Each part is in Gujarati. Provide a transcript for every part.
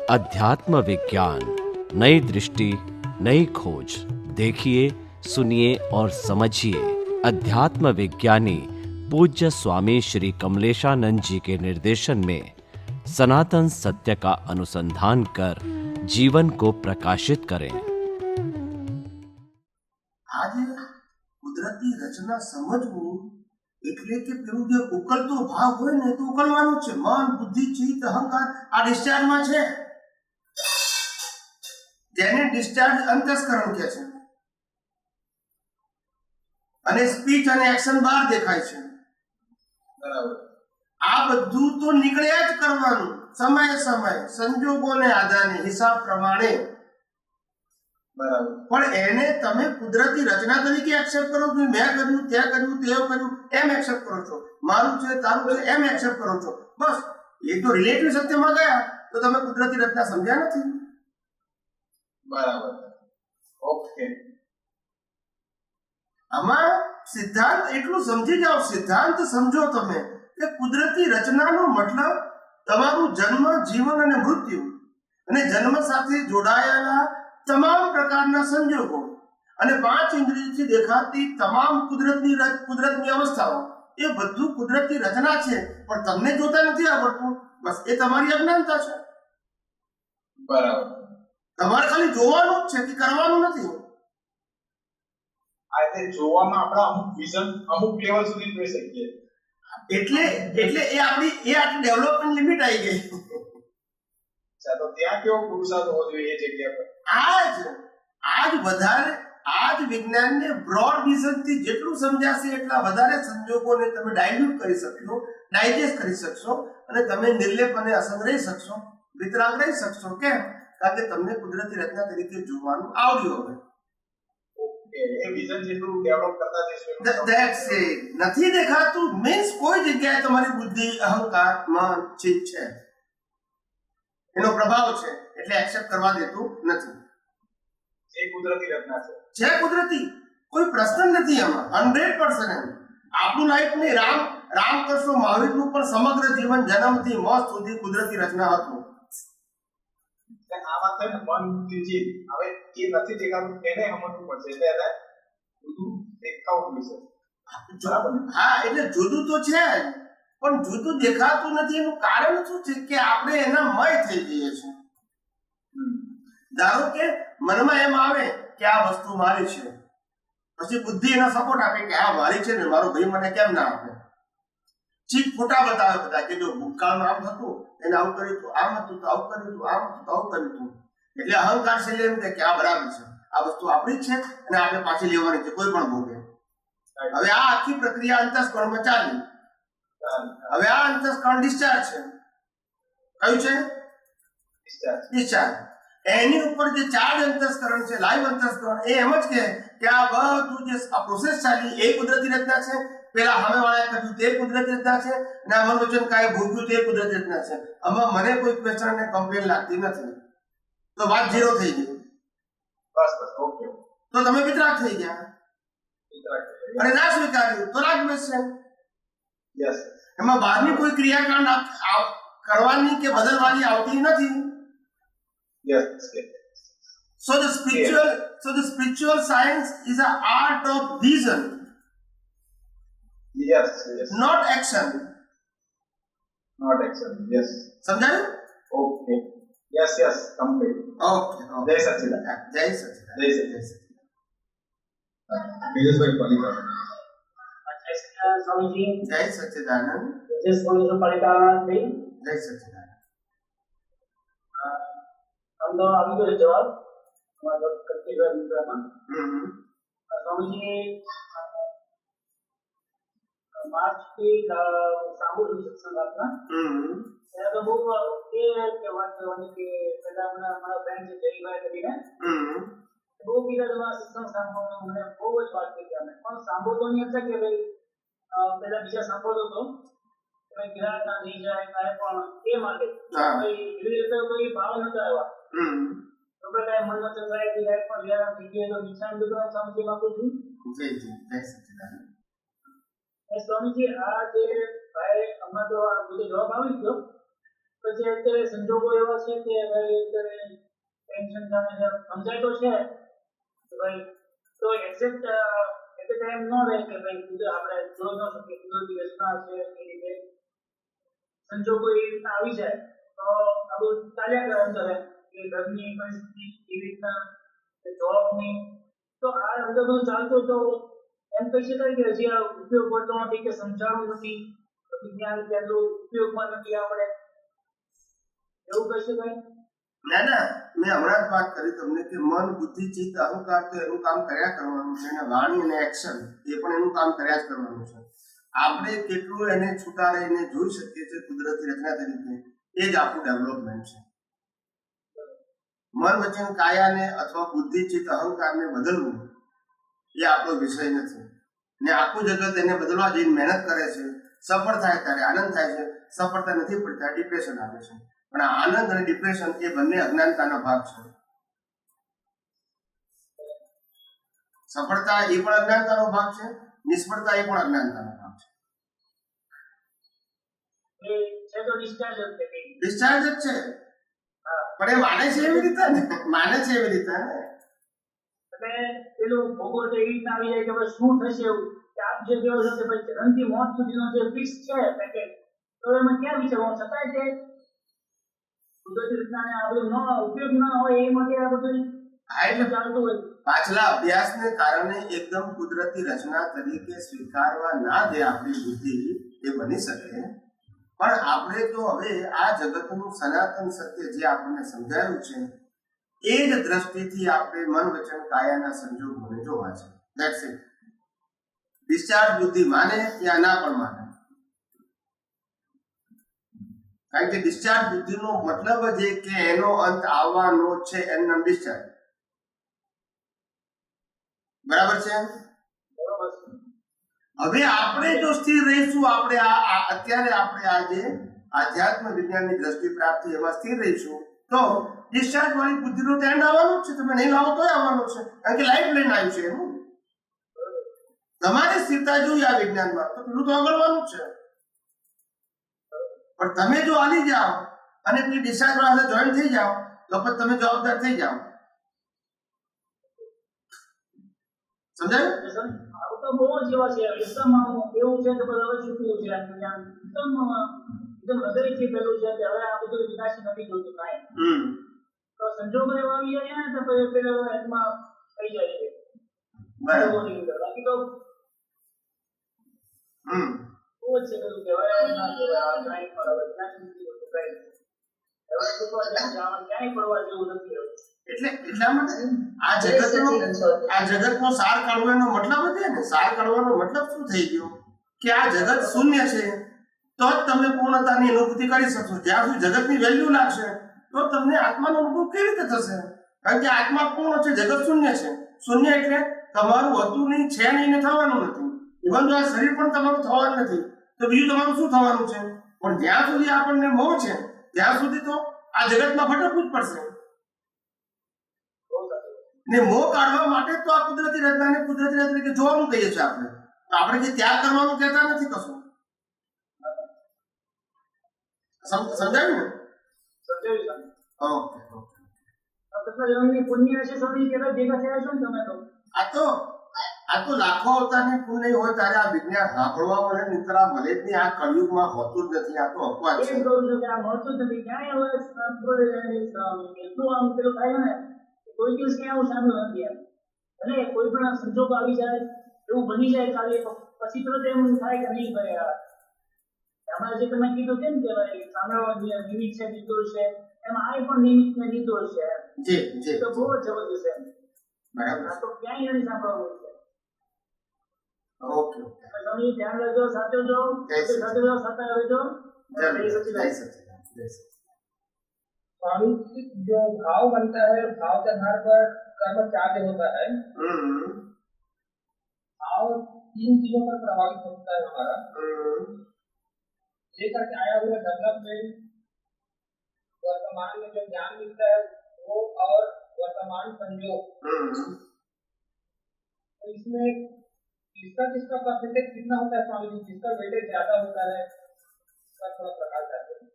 अध्यात्म विज्ञान, नई दृष्टि, नई खोज। देखिए, सुनिए और समझिए। अध्यात्म विज्ञानी पूज्य स्वामी श्री कमलेशानंद जी के निर्देशन में सनातन सत्य का अनुसंधान कर जीवन को प्रकाशित करें। आज कुदरती रचना समझવું એટલે કે પેલું જે ઉકલતો ભાવ હોય ને તો ઉકલવાનો છે. મન, બુદ્ધિ, ચિત્ત, અહંકાર આ ડિસ્ચાર્જમાં છે, જેને ડિસ્ચાર્જ અંતસ્કરણ કહે છે. અને સ્પીચ અને એક્શન બહાર દેખાય છે. બરાબર. આ બધું તો નીકળ્યા જ કરવાનું સમય સમય સંજોગોને આધારે હિસાબ પ્રમાણે. બરાબર. પણ એને તમે કુદરતી રચના તરીકે એક્સેપ્ટ કરો છો. મેં કર્યું, તે કર્યું, તે કર્યું એમ એક્સેપ્ટ કરો છો. મારું છે, તારું છે એમ એક્સેપ્ટ કરો છો. બસ એ તો રિલેટિવ સત્યમાં ગયા તો તમે કુદરતી રચના સમજ્યા નથી. બરાબર. ઓકે. આમાં સિદ્ધાંત એટલું સમજી જાઓ, સિદ્ધાંત સમજો તમે કે કુદરતી રચનાનો મતલબ તમારું જન્મ, જીવન અને મૃત્યુ અને જન્મ સાથે જોડાયેલા તમામ પ્રકારના સંજોગો અને 5 ઇન્દ્રિયોથી દેખાતી તમામ કુદરતની અવસ્થાઓ એ બધું કુદરતી રચના છે. પણ તમને જોતા નથી આવડતું, બસ એ તમારી અજ્ઞાનતા છે. બરાબર. તમારે ખાલી જોવાનું જ છે કે કરવાનું નથી. આ તે જોવામાં આપણા અમુક વિઝન અમુક લેવલ સુધી જોઈ શકીએ. એટલે એ આપણી ડેવલપમેન્ટ લિમિટ આવી ગઈ. ચાલો ત્યાં કેવો પુરુષાર્થ હોવો જોઈએ એ જગ્યા પર. આજ વિજ્ઞાનને બ્રોડ વિઝનથી જેટલું સમજાશે એટલા વધારે સંજોગોને તમે ડાયલ્યુટ કરી શકશો, ડાયજેસ્ટ કરી શકશો અને તમે નિર્લેપ અને અસંગ રહી શકશો, વિતરાગ રહી શકશો. કેમ? કારણ કે તમને કુદરતી રચના તરીકે જોવાનું આવડ્યું હવે. ઓકે. એ વિઝન જેટલું ડેવલપ કરતા જશો. That's it. નથી દેખાતું મીન્સ કોઈ જગ્યાએ તમારી બુદ્ધિ, અહંકાર, મન, ચિત્ત છે, એનો પ્રભાવ છે, એટલે એક્સેપ્ટ કરવા દેતું નથી. એ કુદરતી રચના છે કુદરતી. કોઈ પ્રશ્ન નથી આમાં. 100% એમ. આપણું લાઈફ નહીં, રામકૃષ્ણ મહાવીરનું પણ સમગ્ર જીવન જન્મથી મોત સુધી કુદરતી રચના હતું. આ વાત છે ને, મન, બુદ્ધિ, જીવ. હવે એ નથી દેખાતું એને સમજવું પડશે. એટલે એને જુદું દેખાવું પડશે. બરાબર. હા, એટલે જુદું તો છે જ, પણ જુદું દેખાતું નથી. એનું કારણ શું છે કે આપણે એના મય થઈ જઈએ છીએ. ધારો કે મનમાં એમ આવે કે આ વસ્તુ મારી છે, પછી બુદ્ધિ એનો સપોર્ટ આપે કે આ મારી છે ને મારો ભાઈ મને કેમ ના આપે. ચીજ ફોટા બતાવે બધા કે જો ભૂતકાળમાં આમ હતું, એને આવું કર્યું હતું, આમ હતું તો આવું કર્યું હતું, આમ હતું તો આવું કર્યું હતું. એટલે અહંકાર છે એમ કે આ બરાબર છે, આ વસ્તુ આપણી જ છે અને આપણે પાછી લેવાની છે, કોઈ પણ ભોગે. હવે આ આખી પ્રક્રિયા અંતસ્કરણમાં ચાલી. હવે આ અંતસ્કરણ ડિસ્ચાર્જ છે. કયું છે? ડિસ્ચાર્જ. એની ઉપર જે ચાર્જ અંતસ્કરણ છે, લાઈવ અંતસ્કરણ, એ એમ જ કે આ બધું જે આ પ્રોસેસ ચાલી એ કુદરતી રચના છે. પેલા સામે વાળાએ કર્યું તે કુદરતી રચના છે અને આ મનોવચન કાંઈ ભોગ્યું તે કુદરતી રચના છે. આમાં મને કોઈ ક્વેશ્ચન અને કમ્પ્લેન લાગતી નથી. તો વાત ઝીરો થઈ ગઈ. બસ ઓકે. તો તમે વિતરાગ થઈ ગયા અને ના સ્વીકાર્યું તો રાગ બેસશે. યસ. એમાં બહારની કોઈ ક્રિયાકાંડ કરવાની કે બદલવાની આવતી નથી. Yes. So the spiritual science is an art of vision. Yes. Not action. Yes. समझाયું? Okay. Yes. Complete. Okay. जय सच्चिदानंद. जय सच्चिदानंद. तेजसभाई पालिका. स्वामीजी. जय सच्चिदानंद. तेजस्वी पालिका भाई. जय सच्चिदानंद. हम तो अभी तो जवाब हमारा करते हुए मिल रहा था। स्वामी जी मार्च की सामूहिक सत्संग अपना मैं तो वो ये के बात करवाने के पहला अपना हमारा बैंक से जय भाई कभी है वो किधर हमारा सत्संग सामूहिक हमने बहुत बात की क्या मैं और सामूहिक तो नहीं था कि भाई पहला विषय सामूहिक तो मैं गिरा ना नहीं जाएगा है कौन ये मार्केट भाई धीरे धीरे तो ये भाव न आया तो बताए मन में चल रहा है कि लाइफ पर यार देखिए तो निशान भी तो समझे बापू जी जय सच्चिदानंद. स्वामी जी आज भाई हमें तो मुझे जवाब આવી ગયો પછી અત્યારે સંજોગો એવા છે કે ભાઈ અત્યારે ટેન્શન સામે સમજાય તો છે કે ભાઈ તો એક્ઝેક્ટ એટ ટાઈમ ન રહે કે ભાઈ કુદરત આપણે જોઈ ન શકીએ કુદરતી રચના છે એ રીતે સંજોગો એ રીતના આવી જાય તો આ બધું ચાલ્યા કરે અંદર એમ કે ઘરની પરિસ્થિતિ એવી રીતના જોબની તો આ અંદર બધું ચાલતું તો એમ કહી શકાય કે હજી આ ઉપયોગ કરતો નથી કે સમજાણું નથી વિજ્ઞાન તેનું ઉપયોગમાં નથી આપણે એવું કહી શકાય. ના ના, મેં હમણાં જ વાત કરી તમને કે મન, બુદ્ધિ, ચિત્ત, અહંકાર તો એનું કામ કર્યા કરવાનું છે, અને વાણી અને એક્શન એ પણ એનું કામ કર્યા જ કરવાનું છે. આપણે કેટલું એને છૂટા રહીને જોઈ શકીએ છીએ કુદરતી રચના તરીકે, એ જ આપણું ડેવલપમેન્ટ છે. મન, વચન, કાયાને અથવા બુદ્ધિ, ચિત્ત, અહંકારને બદલવું એ આપણો વિષય નથી. ને આખું જગત એને બદલવા જઈને મહેનત કરે છે, સફળ થાય ત્યારે આનંદ થાય છે, સફળતા નથી પડતા ડિપ્રેશન આવે છે. પણ આ આનંદ અને ડિપ્રેશન એ બંને અજ્ઞાનતાના ભાગ છે. સફળતા એ પણ અજ્ઞાનતાનો ભાગ છે, નિષ્ફળતા એ પણ અજ્ઞાનતાનો ભાગ છે. ડિસ્ચાર્જ જ છે, પણ એ માને છે એવી રીતે ને, માને છે એવી રીતે ને. એટલે પેલું ભોગો એવી રીતના આવી જાય કે ભાઈ શું થશે એવું કે આપ જે કહો છો કે ભાઈ જન્મથી મોત સુધીનો જે ફિક્સ છે પેકેજ તો એમાં ક્યાં વિચારવાનું છતાંય કે કુદરતી રીતના આ બધું ન ઉપયોગ ન હોય એ માટે આ બધું ચાલતું હોય. પાછલા અભ્યાસને કારણે એકદમ કુદરતી રચના તરીકે સ્વીકારવા ના દે આપણી બુદ્ધિ એ બની શકે. પણ આપણે તો હવે આ જગતનું સનાતન સત્ય જે આપણને સમજાયું છે એ જ દ્રષ્ટિથી આપણે મન, વચન, કાયાના સંજોગોને જોવા છે. That's it. ડિસ્ચાર્જ બુદ્ધિ માને યા ના પણ માને, કારણ કે ડિસ્ચાર્જ બુદ્ધિનો મતલબ જ એ કે એનો અંત આવવાનો છે, એનું નામ ડિસ્ચાર્જ. બરાબર છે. હવે આપણે જો સ્થિર રહીશું, આપણે અત્યારે આપણે આ જે આધ્યાત્મ વિજ્ઞાનની દ્રષ્ટિ પ્રાપ્તિ એમાં સ્થિર રહીશું તો ડિસ્ચાર્જ વાળી બુદ્ધિનો તો એન્ડ આવવાનો જ છે. તમે નહીં લાવો તોય આવવાનો છે, કારણ કે લાઈફ લઈને આવ્યું છે એનું. તમારી સ્થિરતા જોઈએ આ વિજ્ઞાનમાં તો પેલું તો આગળવાનું જ છે. પણ તમે જો હાલી જાઓ અને પેલી ડિસ્ચાર્જ વાળા જોઈન થઈ જાઓ તો પછી તમે જવાબદાર થઈ જાઓ. સમજાયું? તો બહુ જ એવા છે એકદમ એવું છે કે બધા હવે છૂટવું છે એકદમ હૃદયથી પેલું છે કે હવે આ બધું વિનાશી નથી જોતું કાંઈ. તો સંજોગો એવા આવી જાય ને તો પેલા એમાં થઈ જાય છે. બરાબર. બાકી તો બહુ જ છે પેલું કહેવાય ના કહેવાય કાંઈ પણ હવે વિનાશી નથી જોતું કાંઈ. હવે છૂટવા જવાનું ક્યાંય પડવા જેવું નથી હવે. એટલે એટલા માટે આ જગતનો સાર કાઢવો એનો મતલબ જ ને, સાર કાઢવાનો મતલબ શું થઈ ગયો કે આ જગત શૂન્ય છે તો જ તમે પૂર્ણતાની અનુભૂતિ કરી શકશો. જ્યાં સુધી જગતની વેલ્યુ લાગશે તો તમને આત્માનો અનુભવ કેવી રીતે થશે? કારણ કે આત્મા પૂર્ણ છે, જગત શૂન્ય છે. શૂન્ય એટલે તમારું હતું નહીં, છે નહીં ને થવાનું નથી. ઇવન તો આ શરીર પણ તમારું થવાનું નથી તો બીજું તમારું શું થવાનું છે? પણ જ્યાં સુધી આપણને મોહ છે ત્યાં સુધી તો આ જગતમાં ભટકવું જ પડશે. ને મોહ કાઢવા માટે તો આ કુદરતી રચનાને કુદરતી રચના તરીકે જોવાનું કહીએ છીએ આપણે. તો આપણે જે ત્યાગ કરવાનું કહેતા નથી કશું. સમજાયું ને? Okay okay. પુણ્ય છે સ્વામી કેવા ભેગા થયા છો ને તમે તો? આ તો લાખો અવતારની પુણ્ય હોય ત્યારે આ વિજ્ઞાન સાંભળવા મળે, નહીંતર આ મળે જ નહીં. આ કળિયુગમાં હોતું જ નથી. આ તો અપવાદ છે. એમ કહું છું કે આ મળતું જ નથી. ક્યાંય હવે એટલું આમ પેલું થાય ને કોઈ દિવસ ક્યાં આવું સાંભળ્યું નથી એમ. અને કોઈ પણ સંજોગો આવી જાય એવું બની જાય કાર્ય તો પછી તો એમ થાય કે નહીં ભાઈ હમણાં જે તમે કીધું કેમ કે ભાઈ સાંભળવા નિમિત્ત છે, નિર્દોષ છે, એમાં આ પણ નિમિત્ત ને નિર્દોષ છે. જી તો બહુ જ જબરદસ્ત છે. બરાબર. આ તો ક્યાંય નથી સાંભળવાનું છે. Okay okay. તમે ધ્યાન રાખજો, સાચવજો, સાથે રહેજો. જય સચ્ચિદાનંદ. स्वामी जो भाव बनता है, भाव के आधार पर कर्म त्याग होता है। भाव 3 चीजों पर प्रभावित होता है हमारा। लेकर के आया हुआ डेवलपमेंट, वर्तमान में जो ज्ञान मिलता है वो और वर्तमान संयोग, तो इसमें किसका परसेंटेज कितना होता है स्वामी जी? जिसका वेटेज ज्यादा होता है उसका थोड़ा प्रकाश चाहते हैं।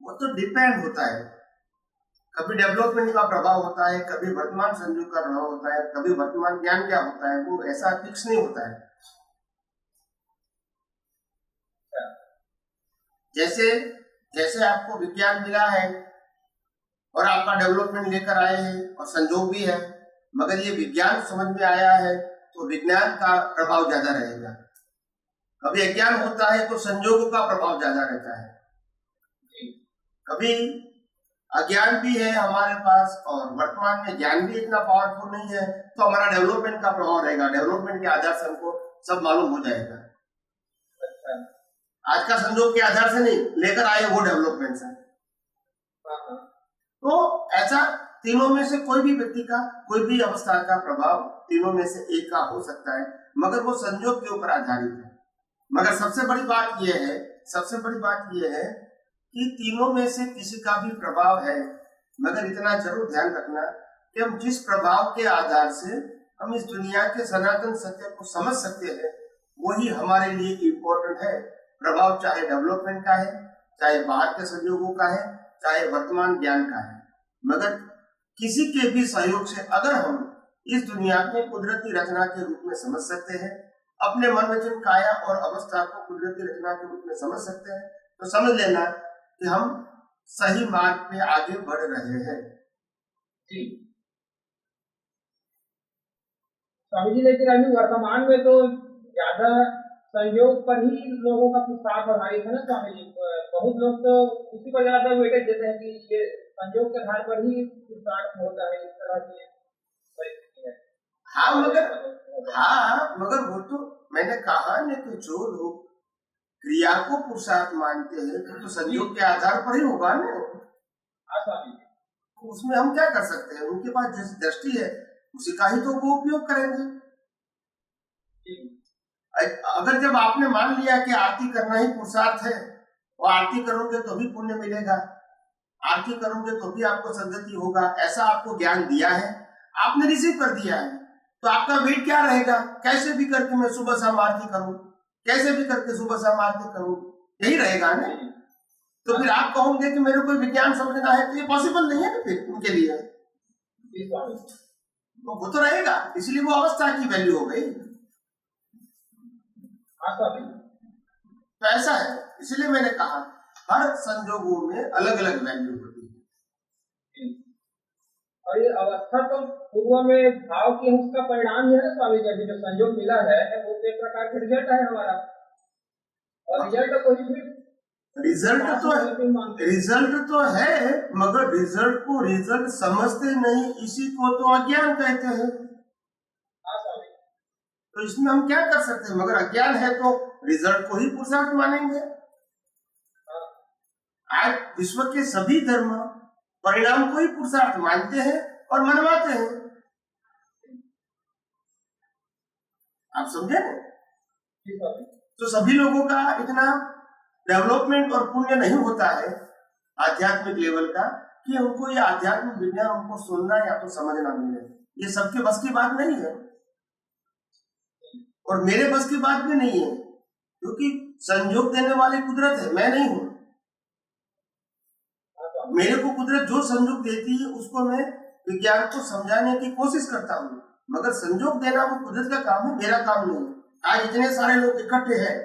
वो तो डिपेंड होता है। कभी डेवलपमेंट का प्रभाव होता है, कभी वर्तमान संयोग का प्रभाव होता है, कभी वर्तमान ज्ञान क्या होता है, वो ऐसा फिक्स नहीं होता है। जैसे जैसे आपको विज्ञान मिला है और आपका डेवलपमेंट लेकर आए हैं और संजोग भी है, मगर ये विज्ञान समझ में आया है तो विज्ञान का प्रभाव ज्यादा रहेगा। कभी अज्ञान होता है तो संजोगों का प्रभाव ज्यादा रहता है। कभी अज्ञान भी है हमारे पास और वर्तमान में ज्ञान भी इतना पावरफुल नहीं है, तो हमारा डेवलपमेंट का प्रभाव रहेगा। डेवलपमेंट के आधार से हमको सब मालूम हो जाएगा। आज का संजोग के आधार से नहीं, लेकर आए वो डेवलपमेंट से। तो ऐसा तीनों में से कोई भी व्यक्ति का, कोई भी अवस्था का प्रभाव तीनों में से एक का हो सकता है, मगर वो संजोग के ऊपर आधारित है। मगर सबसे बड़ी बात यह है कि तीनों में से किसी का भी प्रभाव है, मगर इतना जरूर ध्यान रखना कि हम जिस प्रभाव के आधार से हम इस दुनिया के सनातन सत्य को समझ सकते हैं, वही हमारे लिए इम्पोर्टेंट है। प्रभाव चाहे डेवलपमेंट का है, चाहे बाहर के संयोगों का है, चाहे वर्तमान ज्ञान का है, मगर किसी के भी सहयोग से अगर हम इस दुनिया को कुदरती रचना के रूप में समझ सकते हैं, अपने मन वचन काया और अवस्था को कुदरती रचना के रूप में समझ सकते हैं, तो समझ लेना कि हम सही मार्ग पे आगे बढ़ रहे हैं। जी स्वामी जी, लेकिन अभी वर्तमान में तो ज्यादा संयोग पर ही लोगों का पुरुषार्थ आधारित है ना स्वामी जी। बहुत लोग तो उसी पर ज्यादा वेटेज देते हैं कि ये संयोग के आधार पर ही पुरुषार्थ होता है, इस तरह की परिस्थिति है। मगर वो तो मैंने कहा ना कि जो लोग क्रिया को पुरुषार्थ मानते हैं तो संयोग के आधार पर ही होगा ना। उसमें हम क्या कर सकते हैं? उनके पास जैसी दृष्टि है उसी का ही तो वो उपयोग करेंगे। अगर जब आपने मान लिया कि आरती करना ही पुरुषार्थ है और आरती करोगे तो भी पुण्य मिलेगा, आरती करोगे तो भी आपको सद्गति होगा, ऐसा आपको ज्ञान दिया है, आपने रिसीव कर दिया है, तो आपका वेट क्या रहेगा? कैसे भी करके मैं सुबह शाम आरती करूं, कैसे भी करके सुबह शाम आरती करूं, यही रहेगा ना। तो फिर आप कहोगे कि मेरे को विज्ञान समझना है, तो ये पॉसिबल नहीं है ना फिर उनके लिए। तो वो तो रहेगा, इसलिए वो अवस्था की वैल्यू हो गई। तो ऐसा है, इसलिए मैंने कहा हर संजोगों में अलग अलग वैल्यू होती है। और ये अवस्था तो पूर्व में भाव की उसका परिणाम ही है ना स्वामी जी। जो संयोग मिला है वो एक प्रकार का रिजल्ट है हमारा, और रिजल्ट तो है, मगर रिजल्ट को रिजल्ट समझते नहीं, इसी को तो अज्ञान कहते हैं। तो इसमें हम क्या कर सकते हैं? मगर अज्ञान है तो रिजल्ट को ही पुरुषार्थ मानेंगे। आज विश्व के सभी धर्म परिणाम को ही पुरुषार्थ मानते हैं और मनवाते हैं। आप समझे ना? तो सभी लोगों का इतना डेवलपमेंट और पुण्य नहीं होता है आध्यात्मिक लेवल का कि उनको ये आध्यात्मिक विज्ञान उनको सुनना या तो समझना मिले। ये सबके बस की बात नहीं है और मेरे बस की बात भी नहीं है, क्योंकि संयोग देने वाली कुदरत है, मैं नहीं हूं। मेरे को कुदरत जो संयोग देती है उसको मैं विज्ञान को समझाने की कोशिश करता हूँ, मगर संयोग देना वो कुदरत का काम है, मेरा काम नहीं है। आज इतने सारे लोग इकट्ठे हैं,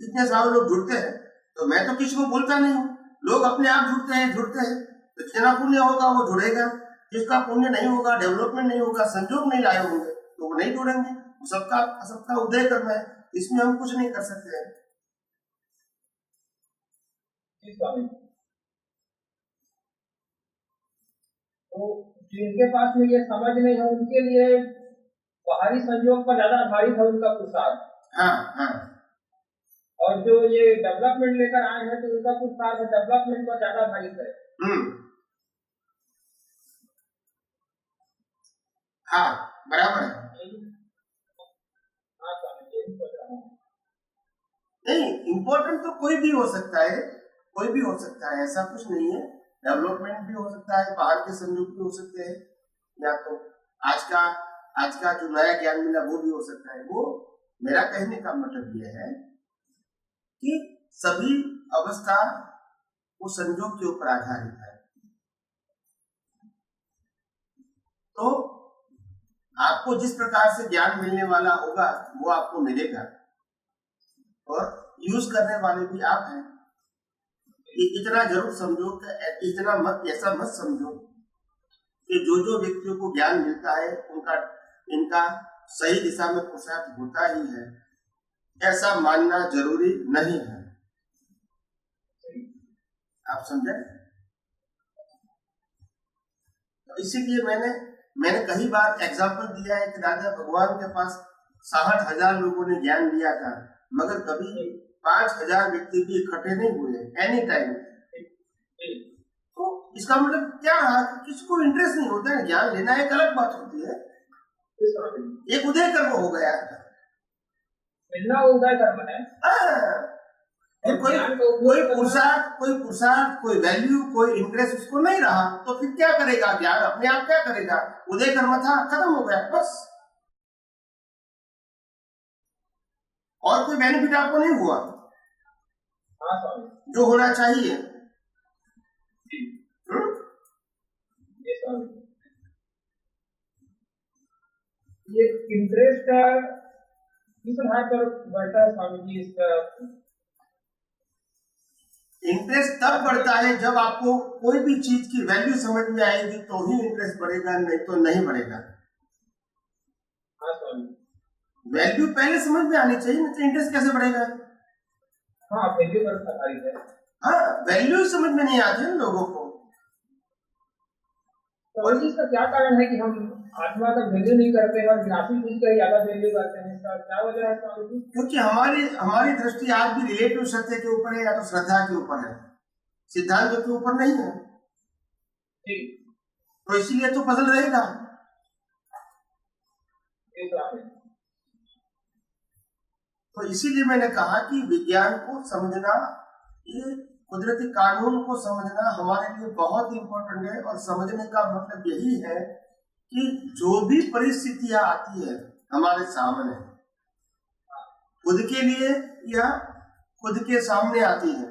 इतने सारे लोग जुड़ते हैं, तो मैं तो किसी को बोलता नहीं हूँ, लोग अपने आप जुड़ते हैं। तो जितना पुण्य होगा वो जुड़ेगा, जिसका पुण्य नहीं होगा, डेवलपमेंट नहीं होगा, संजोग नहीं लाए होंगे तो वो नहीं जुड़ेंगे। सबका उदय करना है, इसमें हम कुछ नहीं कर सकते हैं। तो जिनके पास में ये समझ नहीं है उनके लिए बाहरी संयोग पर ज्यादा आधारित है उनका पुरुषार्थ। हाँ। और जो ये डेवलपमेंट लेकर आए हैं तो उनका पुरुषार्थ डेवलपमेंट पर ज्यादा आधारित है। हाँ, बराबर है। नहीं, इम्पोर्टेंट तो कोई भी हो सकता है, ऐसा कुछ नहीं है। डेवलपमेंट भी हो सकता है, बाहर के संयोग भी हो सकते हैं, या तो आज का जो नया ज्ञान मिला वो भी हो सकता है। वो मेरा कहने का मतलब यह है कि सभी अवस्था वो संजोग के ऊपर आधारित है। तो आपको जिस प्रकार से ज्ञान मिलने वाला होगा वो आपको मिलेगा, और यूज करने वाले भी आप हैं। इतना जरूर समझो कि इतना मत, ऐसा मत समझो कि जो व्यक्तियों को ज्ञान मिलता है इनका सही दिशा में पुरुषार्थ होता ही है, ऐसा मानना जरूरी नहीं है। आप समझे? तो इसीलिए मैंने कई बार एग्जाम्पल दिया है कि दादा भगवान के पास 60,000 लोगों ने ज्ञान दिया था, मगर कभी 5,000 व्यक्ति भी इकट्ठे नहीं हुए एनी टाइम। तो इसका मतलब क्या रहा कि किसी को इंटरेस्ट नहीं होता है, ज्ञान लेना एक अलग बात होती है। एक उदय कर्म हो गया, मिलना उदय कर्म है। कोई पुरुषार्थ, कोई वैल्यू, कोई इंटरेस्ट उसको नहीं रहा, तो फिर क्या करेगा? ज्ञान अपने आप क्या करेगा? उदय कर्म था, खत्म हो गया, बस। और कोई बेनिफिट आपको नहीं हुआ जो होना चाहिए। ये इंटरेस्ट किस आधार पर बढ़ता है स्वामी जी? इसका इंटरेस्ट तब बढ़ता है जब आपको कोई भी चीज की वैल्यू समझ में आएगी तो ही इंटरेस्ट बढ़ेगा, नहीं तो नहीं बढ़ेगा। वैल्यू पहले समझ में आनी चाहिए, नहीं तो इंटरेस्ट कैसे बढ़ेगा? हाँ, वैल्यू पर आधारित है। हाँ, वैल्यू समझ में नहीं आती है लोगों को। तो इसका क्या कारण है कि हम आत्मा का वैल्यू नहीं करते हैं और विनाशी चीज का ज्यादा वैल्यू करते हैं? इसका क्या वजह है स्वामी जी? क्योंकि हमारी दृष्टि आज भी रिलेटिव सत्य के ऊपर है या तो श्रद्धा के ऊपर है, सिद्धांतों के ऊपर नहीं है। तो इसीलिए तो पजल रहेगा। तो इसीलिए मैंने कहा कि विज्ञान को समझना, ये कुदरती कानून को समझना हमारे लिए बहुत इंपॉर्टेंट है। और समझने का मतलब यही है कि जो भी परिस्थितियां आती है हमारे सामने, खुद के लिए या खुद के सामने आती है,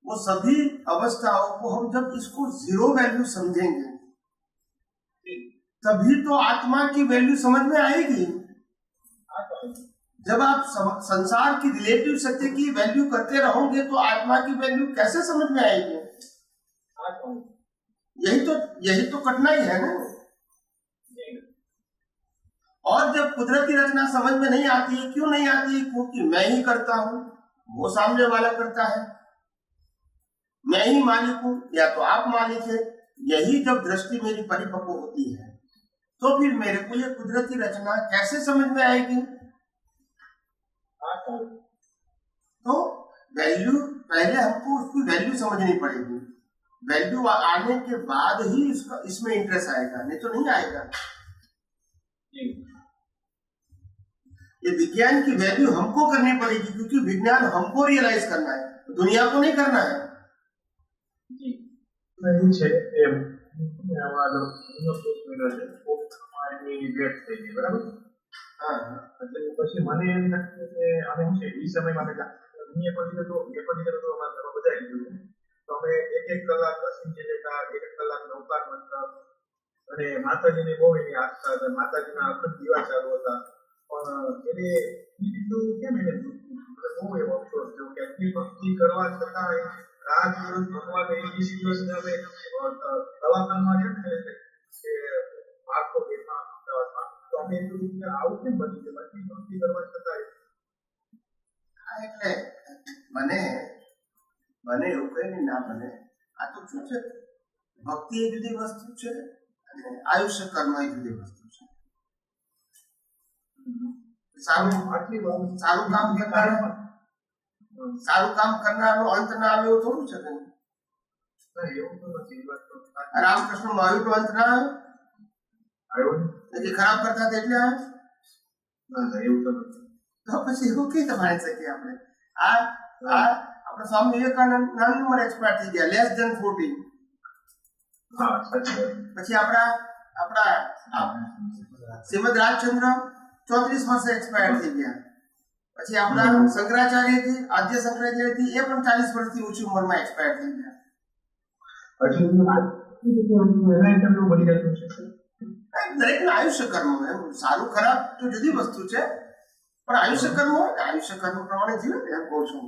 वो सभी अवस्थाओं को हम जब इसको जीरो वैल्यू समझेंगे तभी तो आत्मा की वैल्यू समझ में आएगी। जब आप संसार की रिलेटिव सत्य की वैल्यू करते रहोगे तो आत्मा की वैल्यू कैसे समझ में आएगी? यही तो कठिनाई है ना। और जब कुदरती रचना समझ में नहीं आती है, क्यों नहीं आती है? क्योंकि मैं ही करता हूं, वो सामने वाला करता है, मैं ही मालिक हूं या तो आप मालिक है। यही जब दृष्टि मेरी परिपक्व होती है तो फिर मेरे को ये कुदरती रचना कैसे समझ में आएगी? तो वैल्यू, पहले हमको उसकी वैल्यू समझनी पड़ेगी। वैल्यू आने के बाद ही इसमें इंटरेस्ट आएगा, नहीं तो नहीं आएगा। ये विज्ञान की वैल्यू हमको करनी पड़ेगी, क्योंकि विज्ञान हमको रियलाइज करना है, दुनिया को नहीं करना है। પછી મને એમ લાગ્યું કે અમે શું છે એ સમયમાં અમે એ પછી તો અમારા ઘરમાં બધા ગયું તો અમે એક કલાક સિંચી લેતા, એક કલાક નૌકાર મંત્ર અને માતાજીની બહુ એની આસ્થા હતા, માતાજીના અખંડ દીવા ચાલુ હતા, પણ એને બીજું કેમ એને બહુ એવો અફસોસ થયો કે આટલી ભક્તિ કરવા છતાં રાત દિવસ ભગવાન 21 દિવસ અમે દવાખાનામાં રહ્યા ને કે આખો દેશમાં અમદાવાદમાં તો અમે એટલું કે આવું કેમ બની ગયું, આટલી ભક્તિ કરવા છતાં? એટલે બને એવું કઈ ના બને। આ તો શું છે, ભક્તિ એ જુદી વસ્તુ છે અને આયુષ્ય કર્મ એ જુદી વસ્તુ છે। સારું કામ કરનારનો અંત ના આવે એવું થોડું છે? એવું તો નથી। રામકૃષ્ણ મહાવીરનો અંત ના આવ્યો એટલે ખરાબ કરતા હતા એટલે આવ્યો? એવું તો નથી। તો પછી એવું કઈ રીતે માની શકીએ આપણે? આપણે સ્વામી વિવેકાનંદ નાની ઉંમરે એક્સપાયર થઈ ગયા, લેસ ધેન 40। પછી આપણા શ્રીમદ રાજચંદ્ર 34 વર્ષે એક્સપાયર થઈ ગયા। પછી આપણા શંકરાચાર્યજી, આદ્ય શંકરાચાર્યજી એ પણ 40 વર્ષથી ઓછી ઉંમરમાં એક્સપાયર થઈ ગયા। હજી એના ઇન્ટરવ્યુ બની જતું છે. દરેકનું આયુષ્ય કર્મ એમ સારું ખરાબ તો જુદી વસ્તુ છે, પણ આયુષ્ય કર્મ હોય ને આયુષ્ય કર્મ પ્રમાણે જીવે ને એમ કહું છું.